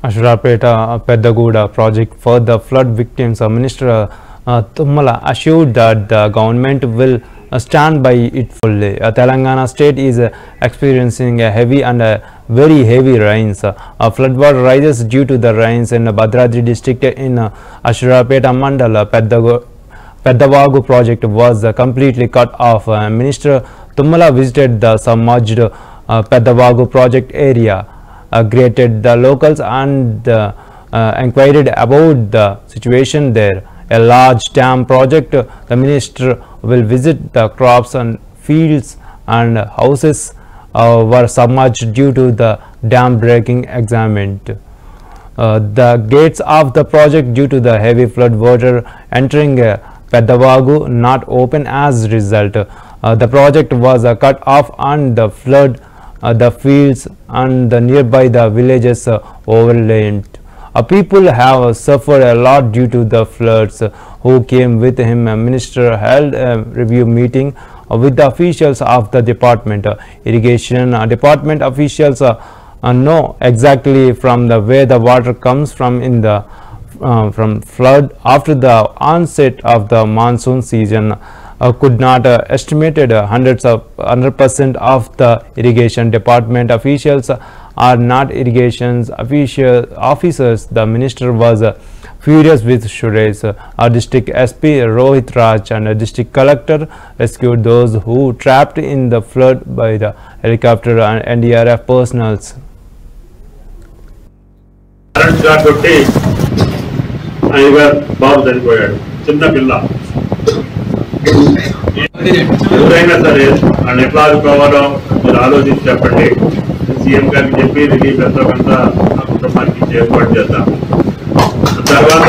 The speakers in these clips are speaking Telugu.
Ashrapeta Pedaguda project for the flood victims. Minister Tummala assured that the government will stand by it fully. Telangana state is experiencing a heavy and very heavy rains. Flood water rises due to the rains in Bhadradri district in Ashrapeta Mandala. Pedavagu project was completely cut off. Minister Tummala visited the submerged Pedavagu project area, greeted the locals and inquired about the situation there. A large dam project, the minister will visit the crops and fields and houses were submerged due to the dam breaking examined. The gates of the project due to the heavy flood water entering Pedavagu not open as a result. The project was cut off and the flood the fields and the nearby the villages overlaid. People have suffered a lot due to the floods. Who came with him? A minister held a review meeting with the officials of the department. Irrigation department officials know exactly from the where the water comes from in the from flood after the onset of the monsoon season. Could not estimated 100% of the irrigation department officials are not irrigation officers. The minister was furious with Suresh. Our district SP Rohit Raj and district collector rescued those who trapped in the flood by the helicopter and NDRF personals. ఎవరైనా సరే వాళ్ళు ఎట్లా ఆదుకోవాలో మీరు ఆలోచించి చెప్పండి. సీఎం గారికి చెప్పి రిలీఫ్ ఎంతో కొంత ఆ కుటుంబానికి ఏర్పాటు చేద్దాం. తర్వాత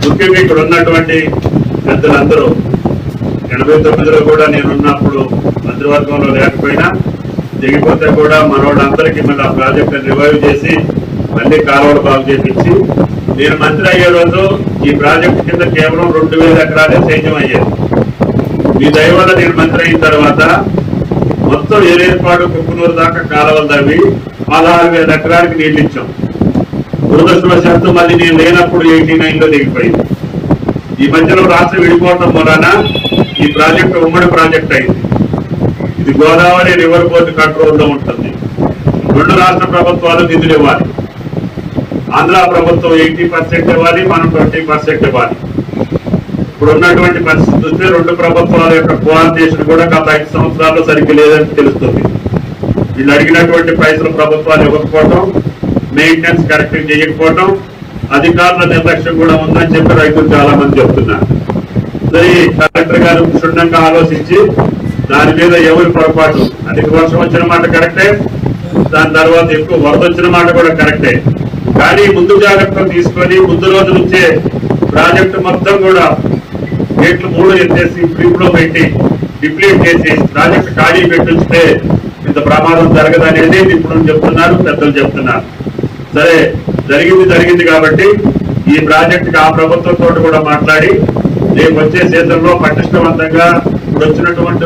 ముఖ్యంగా ఇక్కడ ఉన్నటువంటి పెద్దలందరూ 89లో కూడా నేనున్నప్పుడు మంత్రివర్గంలో లేకపోయినా దిగిపోతే కూడా మనోళ్ళందరికీ మళ్ళీ ఆ ప్రాజెక్టును రివైవ్ చేసి మళ్ళీ కాలువలు బాగు చేపించి నేను మంత్రి అయ్యే రోజు ఈ ప్రాజెక్టు కింద కేవలం 2000 ఎకరాలే సేద్యం అయ్యేది. మీ దయ వల్ల నేను మంత్రి అయిన తర్వాత మొత్తం ఏలేపాడు కుక్కునూరు దాకా కాలువలు తవ్వి 16,000 ఎకరాలకి నీళ్ళు ఇచ్చాం. దురదృష్టవశాత్తు మళ్ళీ నేను లేనప్పుడు 89లో దిగిపోయింది. ఈ మధ్యలో రాష్ట్రం విడిపోవటం మూలాన ఈ ప్రాజెక్టు ఉమ్మడి ప్రాజెక్ట్ అయింది. ఇది గోదావరి రివర్ బోర్డు కంట్రోల్లో ఉంటుంది. 2 రాష్ట్ర ప్రభుత్వాలు నిధులు ఇవ్వాలి. ఆంధ్ర ప్రభుత్వం 80% ఇవ్వాలి, మనం 20% ఇవ్వాలి. ఇప్పుడు ఉన్నటువంటి పరిస్థితి చూస్తే 2 ప్రభుత్వాల యొక్క కోఆర్డినేషన్ కూడా గత 5 సంవత్సరాల్లో సరిగ్గా లేదని తెలుస్తుంది. వీళ్ళు అడిగినటువంటి పైసలు ప్రభుత్వాలు ఇవ్వకపోవటం, మెయింటెనెన్స్ కరెక్ట్ చేయకపోవటం, అధికారుల నిర్లక్ష్యం కూడా ఉందని చెప్పి రైతులు చాలా మంది చెప్తున్నారు. సరే కలెక్టర్ గారు క్షుణ్ణంగా ఆలోచించి దాని మీద ఎవరి పొరపాటు, అధిక వర్షం వచ్చిన మాట కరెక్టే, దాని తర్వాత ఎక్కువ వరద వచ్చిన మాట కూడా కరెక్టే. కానీ ముందు జాగ్రత్తలు తీసుకొని ముందు రోజు నుంచే ప్రాజెక్టు మొత్తం కూడా గేట్లు 3 ఎత్తేసి ఫ్రీలో పెట్టి డిప్లీట్ చేసి ప్రాజెక్టు ఖాళీ పెట్టిస్తే ఇంత ప్రమాదం జరగదనేది ఇప్పుడు చెప్తున్నారు, పెద్దలు చెప్తున్నారు. సరే జరిగింది కాబట్టి ఈ ప్రాజెక్టుకి ఆ ప్రభుత్వంతో కూడా మాట్లాడి రేపు వచ్చే సీజన్లో పటిష్టవంతంగా ఇప్పుడు వచ్చినటువంటి